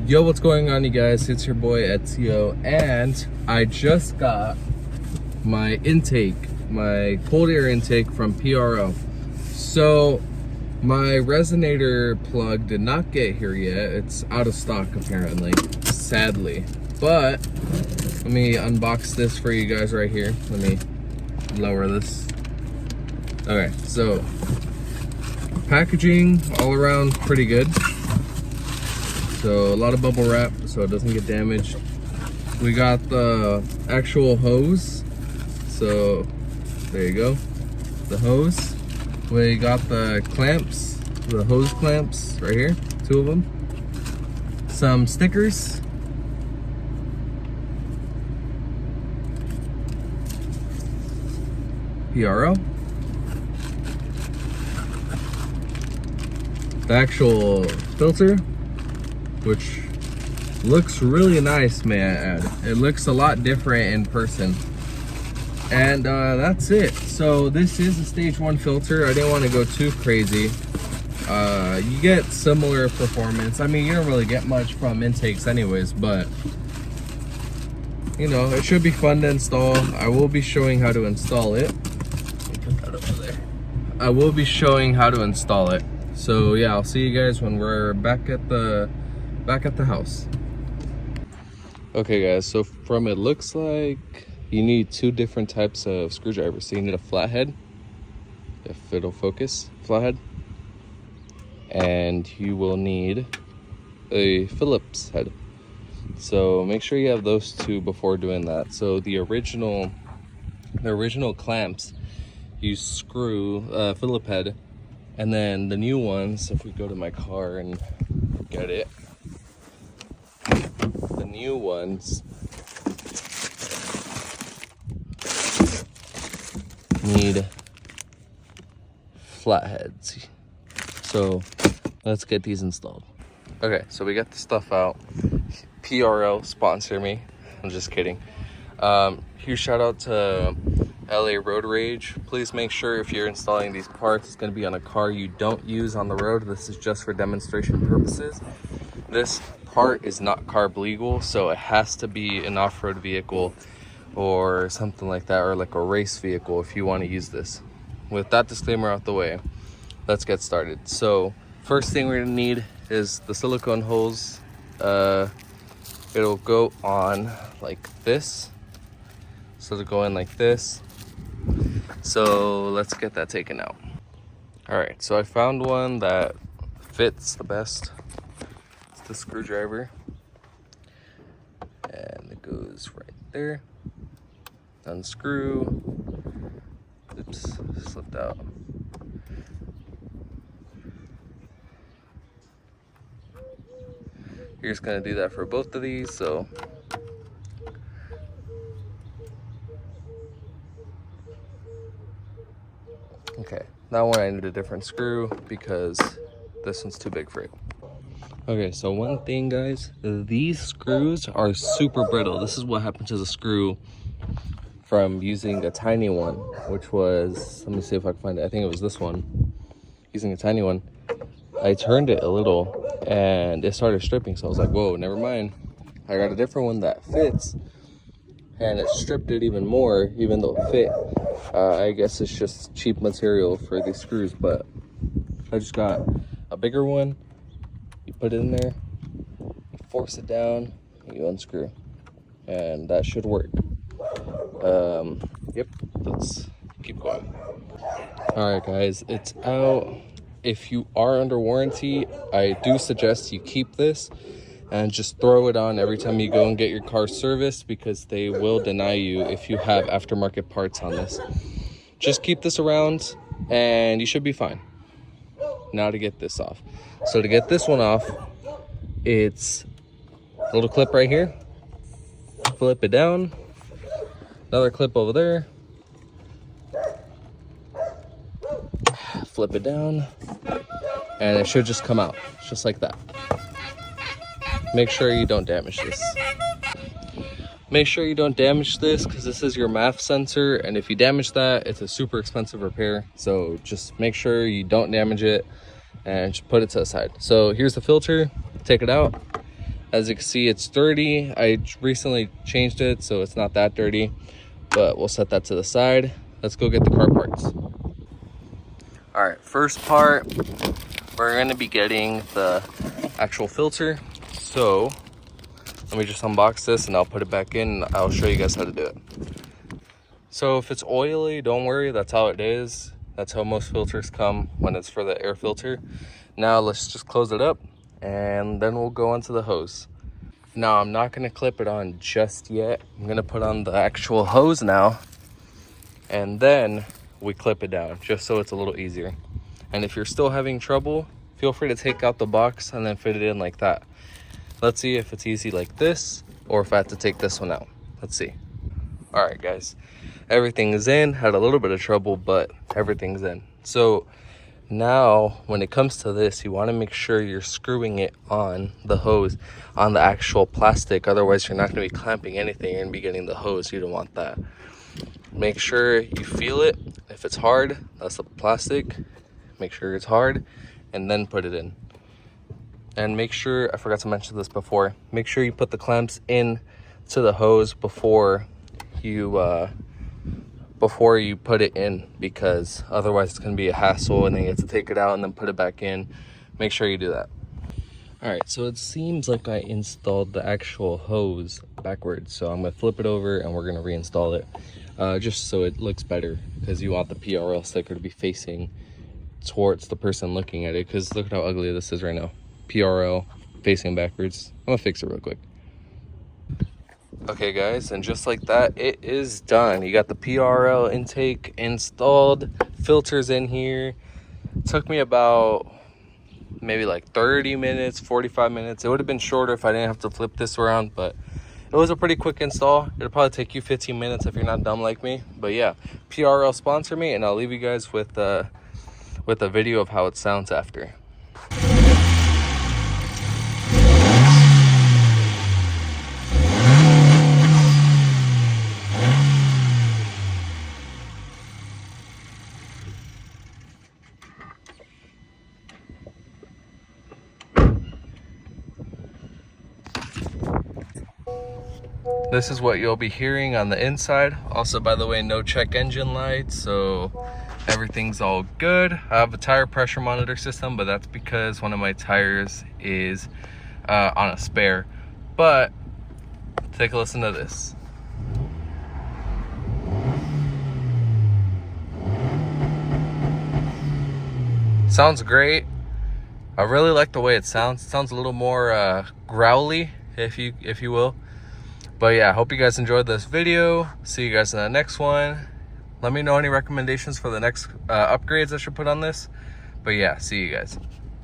Yo, what's going on, you guys? It's your boy Ezio, and I just got my intake, my cold air intake from PRL. So my resonator plug did not get here yet. It's out of stock apparently, sadly. But let me unbox this for you guys right here. Let me lower this. Okay, so packaging all around pretty good. So a lot of bubble wrap so it doesn't get damaged. We got the actual hose. So there you go, the hose. We got the clamps, the hose clamps right here, 2 of them. Some stickers. PRL. The actual filter, which looks really nice, man. It looks a lot different in person. And that's it. So this is a stage 1 filter. I didn't want to go too crazy. You get similar performance. I mean, you don't really get much from intakes anyways, but you know, it should be fun to install. I will be showing how to install it. Let me put that over there. I will be showing how to install it. So yeah, I'll see you guys when we're back at the house. Okay guys, so from it looks like you need 2 different types of screwdrivers. So you need a flathead, if it'll focus, flathead, and you will need a Phillips head. So make sure you have those 2 before doing that. So the original clamps, you screw Phillips head, and then the new ones, if we go to my car and get it, the new ones need flatheads. So let's get these installed. Okay, so we got the stuff out. PRL sponsor me. I'm just kidding. Huge shout out to LA Road Rage. Please make sure if you're installing these parts, it's going to be on a car you don't use on the road. This is just for demonstration purposes. This part is not carb legal, so it has to be an off-road vehicle or something like that, or like a race vehicle if you want to use this. With that disclaimer out the way, let's get started. So first thing we're gonna need is the silicone holes. It'll go on like this, so it'll go in like this. So let's get that taken out. All right, so I found one that fits the best. It's the screwdriver, and it goes right there. Unscrew. Oops, slipped out. You're just gonna do that for both of these, so okay, that one I need a different screw because this one's too big for it. Okay, so one thing guys, these screws are super brittle. This is what happened to the screw from using a tiny one, which was, let me see if I can find it. I think it was this one. Using a tiny one, I turned it a little and it started stripping. So I was like, whoa, never mind. I got a different one that fits, and it stripped it even more, even though it fit. I guess it's just cheap material for these screws, but I just got a bigger one. You put it in there, you force it down, you unscrew, and that should work. Yep, let's keep going. All right guys, it's out. If you are under warranty, I do suggest you keep this and just throw it on every time you go and get your car serviced, because they will deny you if you have aftermarket parts on this. Just keep this around and you should be fine. Now to get this off. So to get this one off, it's a little clip right here. Flip it down. Another clip over there. Flip it down. And it should just come out, just like that. Make sure you don't damage this. Make sure you don't damage this, because this is your MAF sensor, and if you damage that, it's a super expensive repair. So just make sure you don't damage it and just put it to the side. So here's the filter. Take it out. As you can see, it's dirty. I recently changed it, so it's not that dirty, but we'll set that to the side. Let's go get the car parts. All right, first part, we're gonna be getting the actual filter. So let me just unbox this and I'll put it back in. I'll show you guys how to do it. So if it's oily, don't worry, that's how it is. That's how most filters come when it's for the air filter. Now let's just close it up and then we'll go onto the hose. Now I'm not gonna clip it on just yet. I'm gonna put on the actual hose now and then we clip it down just so it's a little easier. And if you're still having trouble, feel free to take out the box and then fit it in like that. Let's see if it's easy like this or if I have to take this one out. Let's see. All right, guys, everything is in. Had a little bit of trouble, but everything's in. So now when it comes to this, you want to make sure you're screwing it on the hose, on the actual plastic. Otherwise, you're not going to be clamping anything. You're going to be getting the hose. You don't want that. Make sure you feel it. If it's hard, that's the plastic. Make sure it's hard and then put it in. And make sure, I forgot to mention this before, make sure you put the clamps in to the hose before you put it in, because otherwise it's going to be a hassle and then you have to take it out and then put it back in. Make sure you do that. All right, so it seems like I installed the actual hose backwards, so I'm going to flip it over and we're going to reinstall it just so it looks better, because you want the PRL sticker to be facing towards the person looking at it, because look at how ugly this is right now. PRL facing backwards. I'm gonna fix it real quick. Okay guys, and just like that, it is done. You got the PRL intake installed, filters in here. It took me about maybe like 30 minutes, 45 minutes. It would have been shorter if I didn't have to flip this around, but it was a pretty quick install. It'll probably take you 15 minutes if you're not dumb like me. But yeah, PRL sponsor me, and I'll leave you guys with a video of how it sounds after. This is what you'll be hearing on the inside. Also, by the way, no check engine lights, so everything's all good. I have a tire pressure monitor system, but that's because one of my tires is on a spare. But take a listen to this. Sounds great. I really like the way it sounds. It sounds a little more growly, if you will. But yeah, I hope you guys enjoyed this video. See you guys in the next one. Let me know any recommendations for the next upgrades I should put on this. But yeah, see you guys.